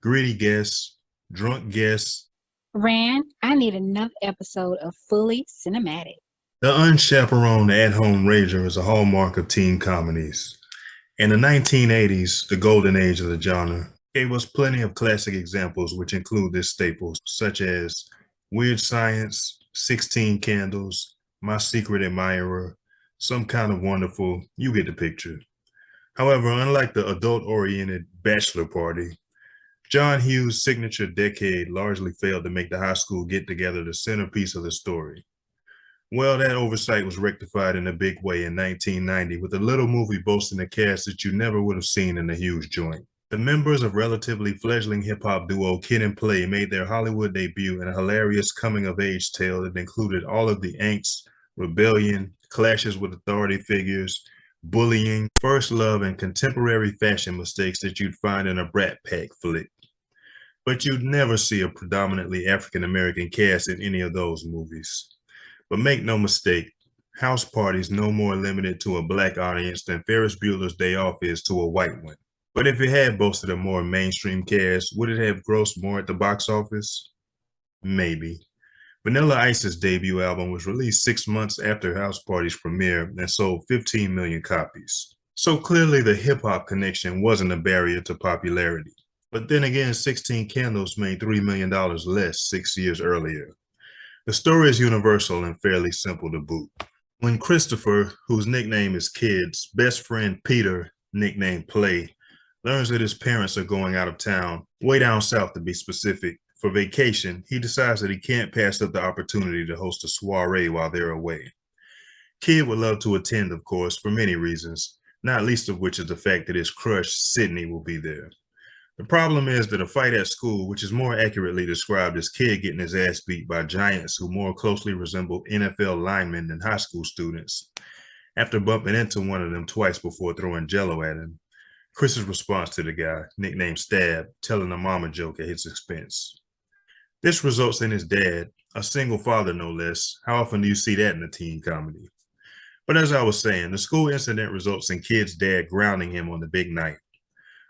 greedy guests, drunk guests. Rand, I need another episode of Fully Cinematic. The unchaperoned at-home rager is a hallmark of teen comedies. In the 1980s, the golden age of the genre, gave us plenty of classic examples which include this staple, such as Weird Science, 16 Candles, My Secret Admirer, Some Kind of Wonderful, you get the picture. However, unlike the adult-oriented Bachelor Party, John Hughes' signature decade largely failed to make the high school get-together the centerpiece of the story. Well, that oversight was rectified in a big way in 1990 with a little movie boasting a cast that you never would have seen in a huge joint. The members of relatively fledgling hip-hop duo Kid and Play made their Hollywood debut in a hilarious coming-of-age tale that included all of the angst, rebellion, clashes with authority figures, bullying, first love, and contemporary fashion mistakes that you'd find in a Brat Pack flick. But you'd never see a predominantly African-American cast in any of those movies. But make no mistake, House Party's no more limited to a black audience than Ferris Bueller's Day Off is to a white one. But if it had boasted a more mainstream cast, would it have grossed more at the box office? Maybe. Vanilla Ice's debut album was released 6 months after House Party's premiere and sold 15 million copies. So clearly the hip-hop connection wasn't a barrier to popularity. But then again, 16 Candles made $3 million less 6 years earlier. The story is universal and fairly simple to boot. When Christopher, whose nickname is Kid's best friend Peter, nicknamed Play, learns that his parents are going out of town, way down south to be specific, for vacation, he decides that he can't pass up the opportunity to host a soiree while they're away. Kid would love to attend, of course, for many reasons, not least of which is the fact that his crush, Sydney, will be there. The problem is that a fight at school, which is more accurately described as Kid getting his ass beat by giants who more closely resemble NFL linemen than high school students, after bumping into one of them twice before throwing jello at him, Chris's response to the guy, nicknamed Stab, telling a mama joke at his expense. This results in his dad, a single father no less. How often do you see that in a teen comedy? But as I was saying, the school incident results in Kid's dad grounding him on the big night.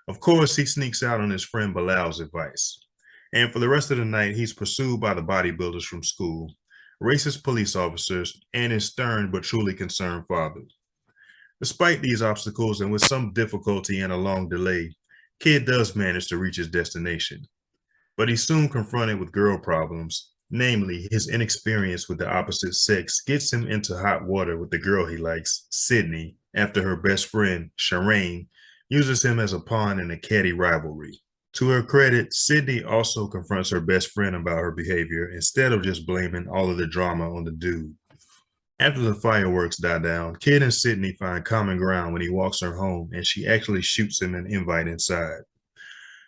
Of course, he sneaks out on his friend Bilal's advice. And for the rest of the night, he's pursued by the bodybuilders from school, racist police officers, and his stern but truly concerned father. Despite these obstacles and with some difficulty and a long delay, Kid does manage to reach his destination. But he's soon confronted with girl problems, namely his inexperience with the opposite sex gets him into hot water with the girl he likes, Sydney, after her best friend, Shireen, uses him as a pawn in a catty rivalry. To her credit, Sydney also confronts her best friend about her behavior instead of just blaming all of the drama on the dude. After the fireworks die down, Kid and Sydney find common ground when he walks her home and she actually shoots him an invite inside.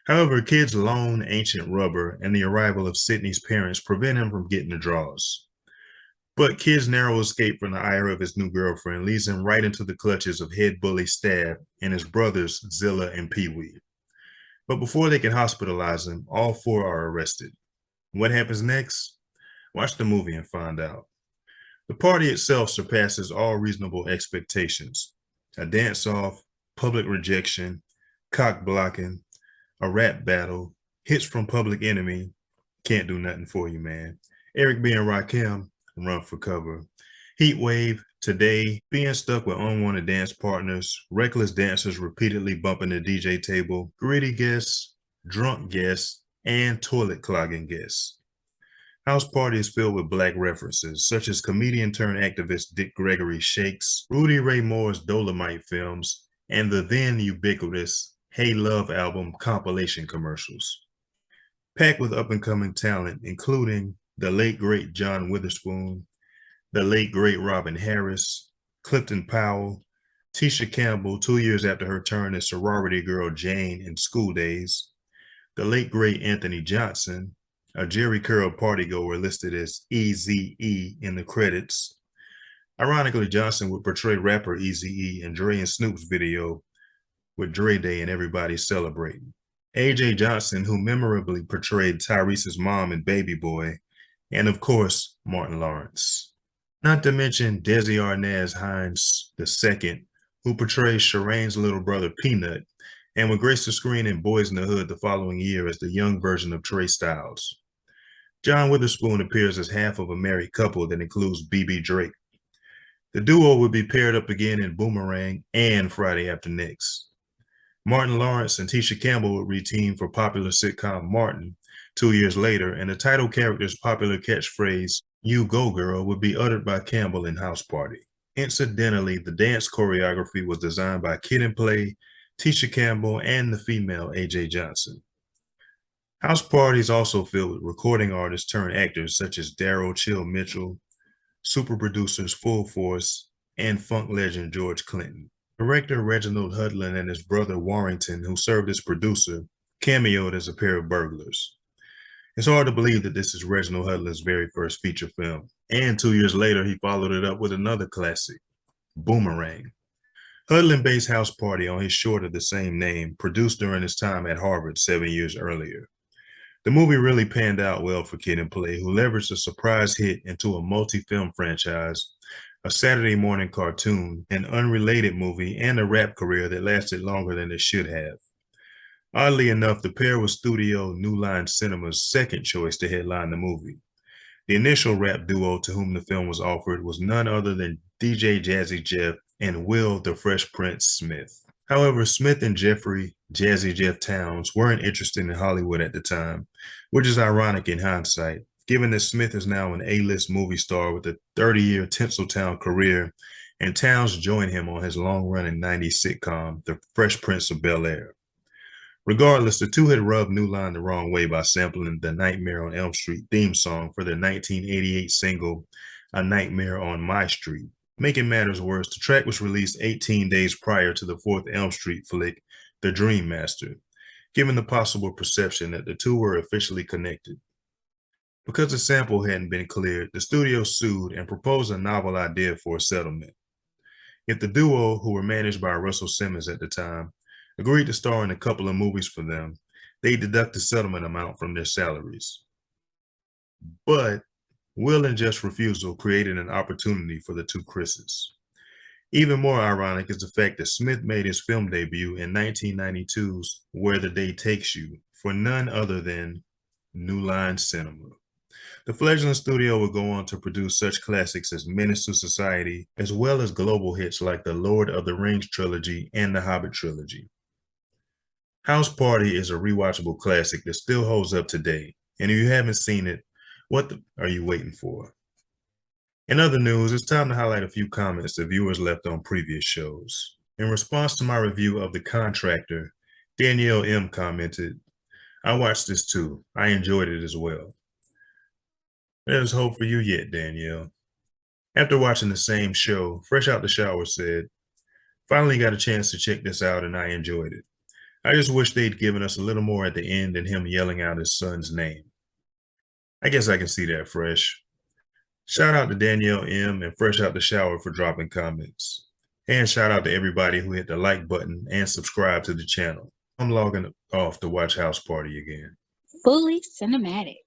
However, Kid's lone ancient rubber and the arrival of Sydney's parents prevent him from getting the draws. But Kid's narrow escape from the ire of his new girlfriend leads him right into the clutches of head bully Stab and his brothers Zilla and Pee Wee. But before they can hospitalize him, all four are arrested. What happens next? Watch the movie and find out. The party itself surpasses all reasonable expectations. A dance-off, public rejection, cock blocking, a rap battle, hits from Public Enemy, can't do nothing for you, man. Eric B. and Rakim, run for cover. Heat Wave, Today, being stuck with unwanted dance partners, reckless dancers repeatedly bumping the DJ table, greedy guests, drunk guests, and toilet clogging guests. House Party is filled with black references, such as comedian turned activist Dick Gregory Shakes, Rudy Ray Moore's Dolomite films, and the then ubiquitous Hey Love album compilation commercials. Packed with up-and-coming talent, including the late great John Witherspoon, the late great Robin Harris, Clifton Powell, Tisha Campbell 2 years after her turn as sorority girl Jane in School Days, the late great Anthony Johnson, a Jerry Curl partygoer listed as Eazy-E in the credits. Ironically, Johnson would portray rapper Eazy-E in Dre and Snoop's video with Dre Day and Everybody Celebrating. AJ Johnson, who memorably portrayed Tyrese's mom in Baby Boy, and of course, Martin Lawrence. Not to mention Desi Arnaz Hines II, who portrays Shireen's little brother Peanut, and would grace the screen in Boys in the Hood the following year as the young version of Trey Styles. John Witherspoon appears as half of a married couple that includes BB Drake. The duo would be paired up again in Boomerang and Friday After Next. Martin Lawrence and Tisha Campbell would re-team for popular sitcom Martin 2 years later, and the title character's popular catchphrase, "You Go Girl," would be uttered by Campbell in House Party. Incidentally, the dance choreography was designed by Kid and Play, Tisha Campbell, and the female AJ Johnson. House Party is also filled with recording artists turned actors such as Daryl Chill Mitchell, super producers Full Force, and funk legend George Clinton. Director Reginald Hudlin and his brother Warrington, who served as producer, cameoed as a pair of burglars. It's hard to believe that this is Reginald Hudlin's very first feature film, and 2 years later he followed it up with another classic, Boomerang. Hudlin based House Party on his short of the same name, produced during his time at Harvard 7 years earlier. The movie really panned out well for Kid and Play, who leveraged a surprise hit into a multi-film franchise, a Saturday morning cartoon, an unrelated movie, and a rap career that lasted longer than it should have. Oddly enough, the pair was Studio New Line Cinema's second choice to headline the movie. The initial rap duo to whom the film was offered was none other than DJ Jazzy Jeff and Will the Fresh Prince Smith. However, Smith and Jeffrey Jazzy Jeff Towns weren't interested in Hollywood at the time, which is ironic in hindsight, given that Smith is now an A-list movie star with a 30-year Tinseltown career, and Towns joined him on his long-running 90s sitcom, The Fresh Prince of Bel-Air. Regardless, the two had rubbed New Line the wrong way by sampling the Nightmare on Elm Street theme song for their 1988 single, A Nightmare on My Street. Making matters worse, the track was released 18 days prior to the fourth Elm Street flick, The Dream Master, giving the possible perception that the two were officially connected. Because the sample hadn't been cleared, the studio sued and proposed a novel idea for a settlement. If the duo, who were managed by Russell Simmons at the time, agreed to star in a couple of movies for them, they deduct the settlement amount from their salaries. But Will and Jeff's refusal created an opportunity for the two Chris's. Even more ironic is the fact that Smith made his film debut in 1992's Where the Day Takes You for none other than New Line Cinema. The fledgling studio would go on to produce such classics as Menace to Society, as well as global hits like the Lord of the Rings trilogy and the Hobbit trilogy. House Party is a rewatchable classic that still holds up today, and if you haven't seen it, what are you waiting for? In other news, it's time to highlight a few comments that viewers left on previous shows. In response to my review of The Contractor, Danielle M. commented, "I watched this too. I enjoyed it as well." There's hope for you yet, Danielle. After watching the same show, Fresh Out the Shower said, "Finally got a chance to check this out and I enjoyed it. I just wish they'd given us a little more at the end than him yelling out his son's name." I guess I can see that, Fresh. Shout out to Danielle M. and Fresh Out the Shower for dropping comments. And shout out to everybody who hit the like button and subscribe to the channel. I'm logging off to watch House Party again. Fully cinematic.